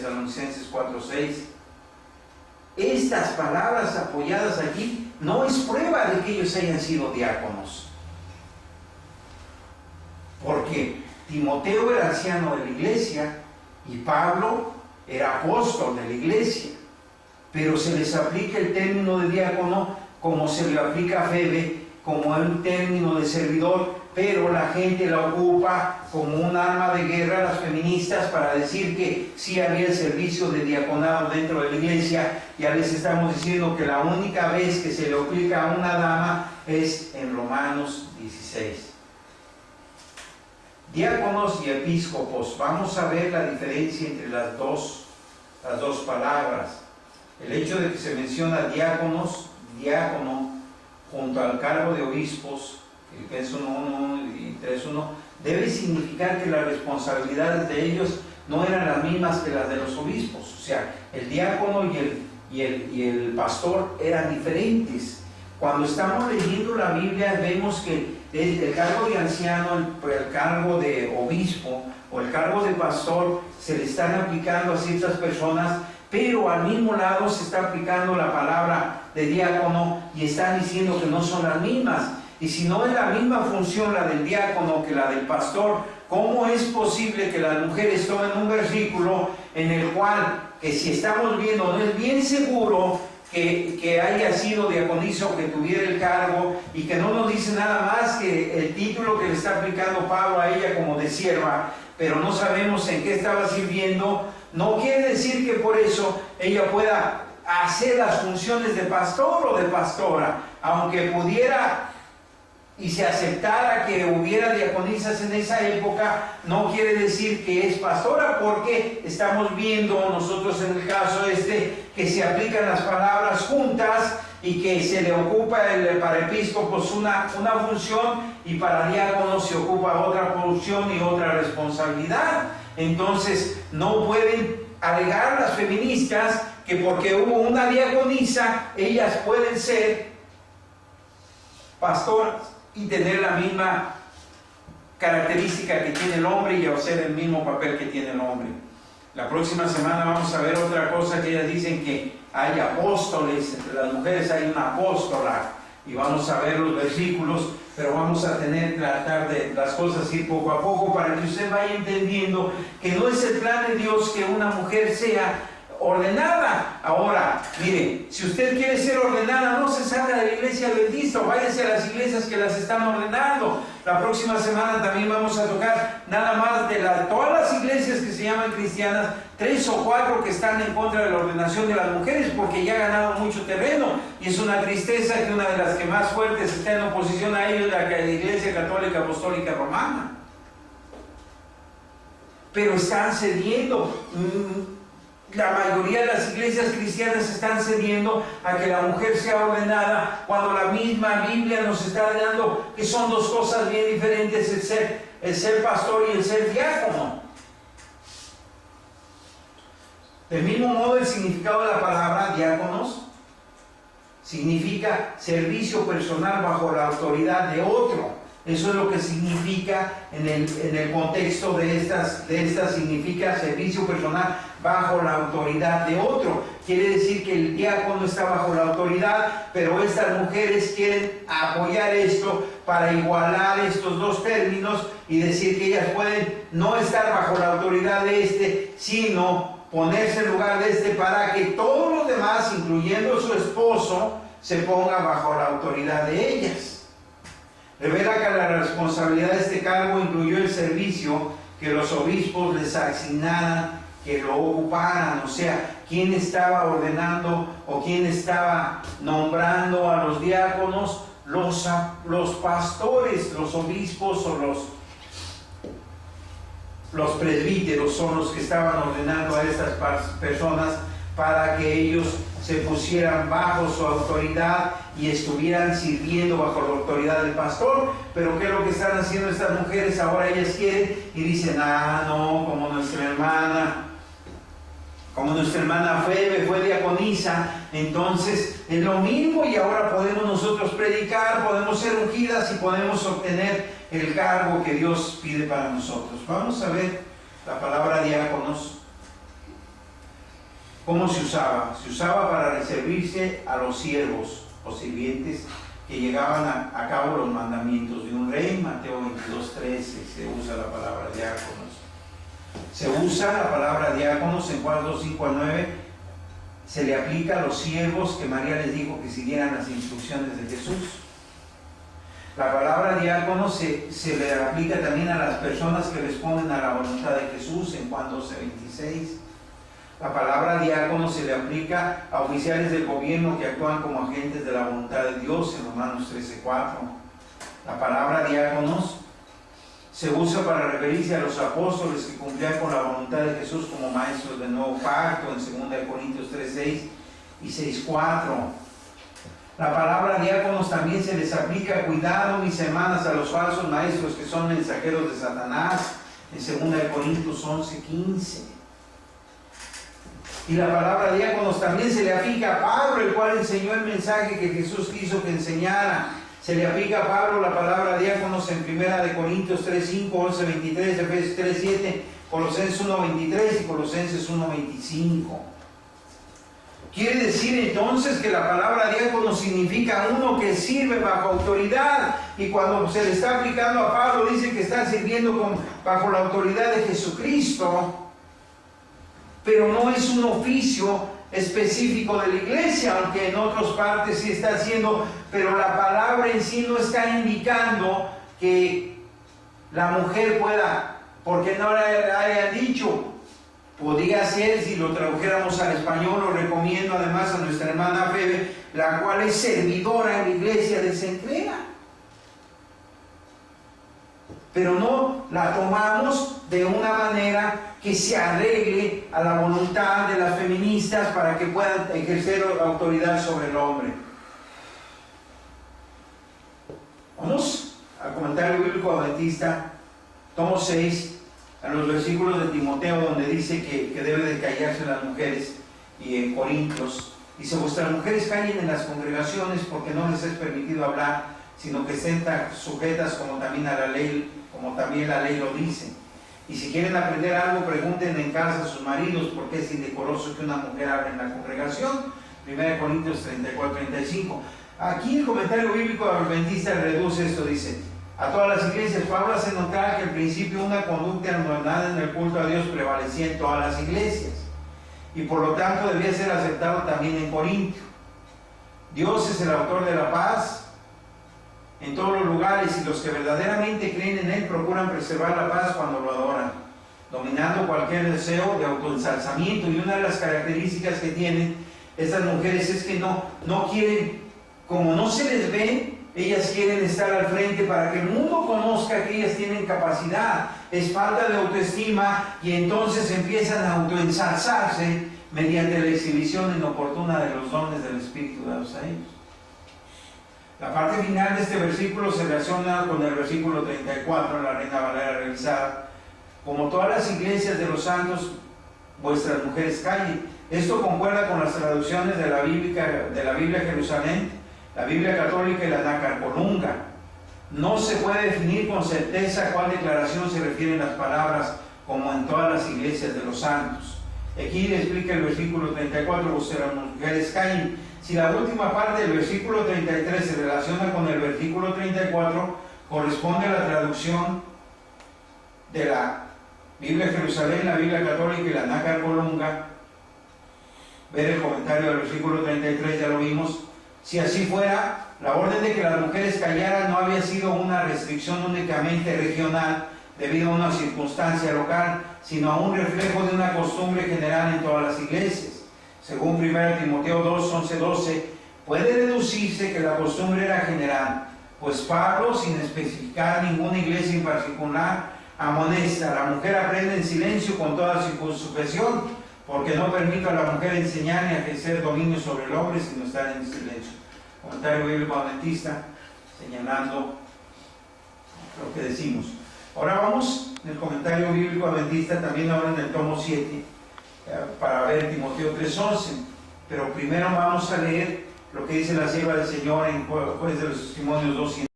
Tesalonicenses 4:6. Estas palabras apoyadas aquí no es prueba de que ellos hayan sido diáconos, porque Timoteo era anciano de la iglesia y Pablo era apóstol de la iglesia, pero se les aplica el término de diácono como se le aplica a Febe, como un término de servidor, pero la gente la ocupa como un arma de guerra, las feministas, para decir que sí había el servicio de diaconado dentro de la iglesia. Ya les estamos diciendo que la única vez que se le aplica a una dama es en Romanos 16. Diáconos y episcopos. Vamos a ver la diferencia entre las dos palabras. El hecho de que se menciona diáconos, diácono, junto al cargo de obispos, Filipenses 1:1 y 3:1, debe significar que las responsabilidades de ellos no eran las mismas que las de los obispos. O sea, el diácono y el pastor eran diferentes. Cuando estamos leyendo la Biblia vemos que el cargo de anciano, el cargo de obispo o el cargo de pastor se le están aplicando a ciertas personas, pero al mismo lado se está aplicando la palabra de diácono y están diciendo que no son las mismas. Y si no es la misma función la del diácono que la del pastor, ¿cómo es posible que las mujeres tomen un versículo en el cual, que si estamos viendo, no es bien seguro que haya sido diaconisa o que tuviera el cargo, y que no nos dice nada más que el título que le está aplicando Pablo a ella como de sierva, pero no sabemos en qué estaba sirviendo? No quiere decir que por eso ella pueda hacer las funciones de pastor o de pastora, aunque pudiera y se aceptara que hubiera diaconisas en esa época, no quiere decir que es pastora, porque estamos viendo nosotros en el caso que se aplican las palabras juntas y que se le ocupa para episcopos una función y para diáconos se ocupa otra función y otra responsabilidad. Entonces no pueden alegar las feministas que porque hubo una diaconisa ellas pueden ser pastoras y tener la misma característica que tiene el hombre y hacer el mismo papel que tiene el hombre. La próxima semana vamos a ver otra cosa, que ellas dicen que hay apóstoles, entre las mujeres hay una apóstola, y vamos a ver los versículos, pero vamos a tratar de las cosas ir poco a poco para que usted vaya entendiendo que no es el plan de Dios que una mujer sea ordenada. Ahora, mire, si usted quiere ser ordenada, no se salga de la iglesia adventista, váyase a las iglesias que las están ordenando. La próxima semana también vamos a tocar nada más de todas las iglesias que se llaman cristianas, 3 o 4 que están en contra de la ordenación de las mujeres, porque ya ha ganado mucho terreno, y es una tristeza que una de las que más fuertes está en oposición a ellos, la Iglesia Católica Apostólica Romana. Pero están cediendo. La mayoría de las iglesias cristianas están cediendo a que la mujer sea ordenada, cuando la misma Biblia nos está dando que son dos cosas bien diferentes, el ser pastor y el ser diácono. Del mismo modo, el significado de la palabra diáconos significa servicio personal bajo la autoridad de otro. Eso es lo que significa en el contexto de estas significa servicio personal bajo la autoridad de otro. Quiere decir que el diácono está bajo la autoridad, pero estas mujeres quieren apoyar esto para igualar estos dos términos y decir que ellas pueden no estar bajo la autoridad de sino ponerse en lugar de para que todos los demás, incluyendo su esposo, se pongan bajo la autoridad de ellas. Revela que la responsabilidad de este cargo incluyó el servicio que los obispos les asignaran, que lo ocuparan, o sea, quién estaba ordenando o quién estaba nombrando a los diáconos, los pastores, los obispos o los presbíteros son los que estaban ordenando a estas personas para que ellos se pusieran bajo su autoridad y estuvieran sirviendo bajo la autoridad del pastor. Pero ¿qué es lo que están haciendo estas mujeres? Ahora ellas quieren y dicen, no, como nuestra hermana Febe fue diaconisa, entonces es lo mismo y ahora podemos nosotros predicar, podemos ser ungidas y podemos obtener el cargo que Dios pide para nosotros. Vamos a ver la palabra diáconos. ¿Cómo se usaba? Se usaba para servirse a los siervos o sirvientes que llegaban a cabo los mandamientos de un rey. Mateo 22:13 se usa la palabra diáconos. Se usa la palabra diáconos en Juan 2:5-9. Se le aplica a los siervos que María les dijo que siguieran las instrucciones de Jesús. La palabra diácono se le aplica también a las personas que responden a la voluntad de Jesús en Juan 12:26. La palabra diácono se le aplica a oficiales del gobierno que actúan como agentes de la voluntad de Dios en Romanos 13:4. La palabra diáconos se usa para referirse a los apóstoles que cumplían con la voluntad de Jesús como maestros del nuevo pacto en 2 Corintios 3:6 y 6:4. La palabra diáconos también se les aplica, cuidado mis hermanas, a los falsos maestros que son mensajeros de Satanás en 2 Corintios 11:15. Y la palabra diáconos también se le aplica a Pablo, el cual enseñó el mensaje que Jesús quiso que enseñara. Se le aplica a Pablo la palabra diáconos en 1 Corintios 3:5, 11:23, Efesios 3:7, Colosenses 1:23 y Colosenses 1:25. Quiere decir entonces que la palabra diácono significa uno que sirve bajo autoridad, y cuando se le está aplicando a Pablo dice que está sirviendo bajo la autoridad de Jesucristo, pero no es un oficio específico de la iglesia, aunque en otras partes sí está haciendo, pero la palabra en sí no está indicando que la mujer pueda, porque no le haya dicho. Podría ser, si lo tradujéramos al español, lo recomiendo además a nuestra hermana Febe, la cual es servidora en la iglesia de Cencrea. Pero no la tomamos de una manera que se arregle a la voluntad de las feministas para que puedan ejercer autoridad sobre el hombre. Vamos al comentario bíblico adventista, tomo 6, a los versículos de Timoteo, donde dice que debe de callarse las mujeres, y en Corintios dice: vuestras mujeres callen en las congregaciones, porque no les es permitido hablar, sino que estén sujetas como también a la ley, como también la ley lo dice. Y si quieren aprender algo, pregunten en casa a sus maridos, porque es indecoroso que una mujer hable en la congregación. 1 Corintios 34-35. Aquí el comentario bíblico adventista reduce esto, dice: a todas las iglesias. Pablo hace notar que al principio una conducta ordenada en el culto a Dios prevalecía en todas las iglesias, y por lo tanto debía ser aceptado también en Corintio. Dios es el autor de la paz en todos los lugares, y los que verdaderamente creen en Él procuran preservar la paz cuando lo adoran, dominando cualquier deseo de autoensalzamiento. Y una de las características que tienen estas mujeres es que no quieren, como no se les ve, ellas quieren estar al frente para que el mundo conozca que ellas tienen capacidad. Es falta de autoestima, y entonces empiezan a autoensalzarse mediante la exhibición inoportuna de los dones del Espíritu dados a ellos. La parte final de este versículo se relaciona con el versículo 34 en la Reina Valera revisada. Como todas las iglesias de los santos, vuestras mujeres callen. Esto concuerda con las traducciones de la Biblia Jerusalén, la Biblia Católica y la Nácar Colunga. No se puede definir con certeza a cuál declaración se refieren las palabras, como en todas las iglesias de los santos. Aquí le explica el versículo 34, vuestras mujeres callen. Si la última parte del versículo 33 se relaciona con el versículo 34, corresponde a la traducción de la Biblia Jerusalén, la Biblia Católica y la Nácar Colunga. Ver el comentario del versículo 33, ya lo vimos. Si así fuera, la orden de que las mujeres callaran no había sido una restricción únicamente regional debido a una circunstancia local, sino a un reflejo de una costumbre general en todas las iglesias. Según 1 Timoteo 2, 11-12, puede deducirse que la costumbre era general, pues Pablo, sin especificar ninguna iglesia en particular, amonesta: la mujer aprende en silencio con toda circunspección, porque no permite a la mujer enseñar ni ejercer dominio sobre el hombre, sino estar en silencio. Comentario bíblico adventista, señalando lo que decimos. Ahora vamos en el comentario bíblico adventista, también ahora en el tomo 7, para ver Timoteo 3:11. Pero primero vamos a leer lo que dice la sierva del Señor en Juez de los Testimonios 2:100.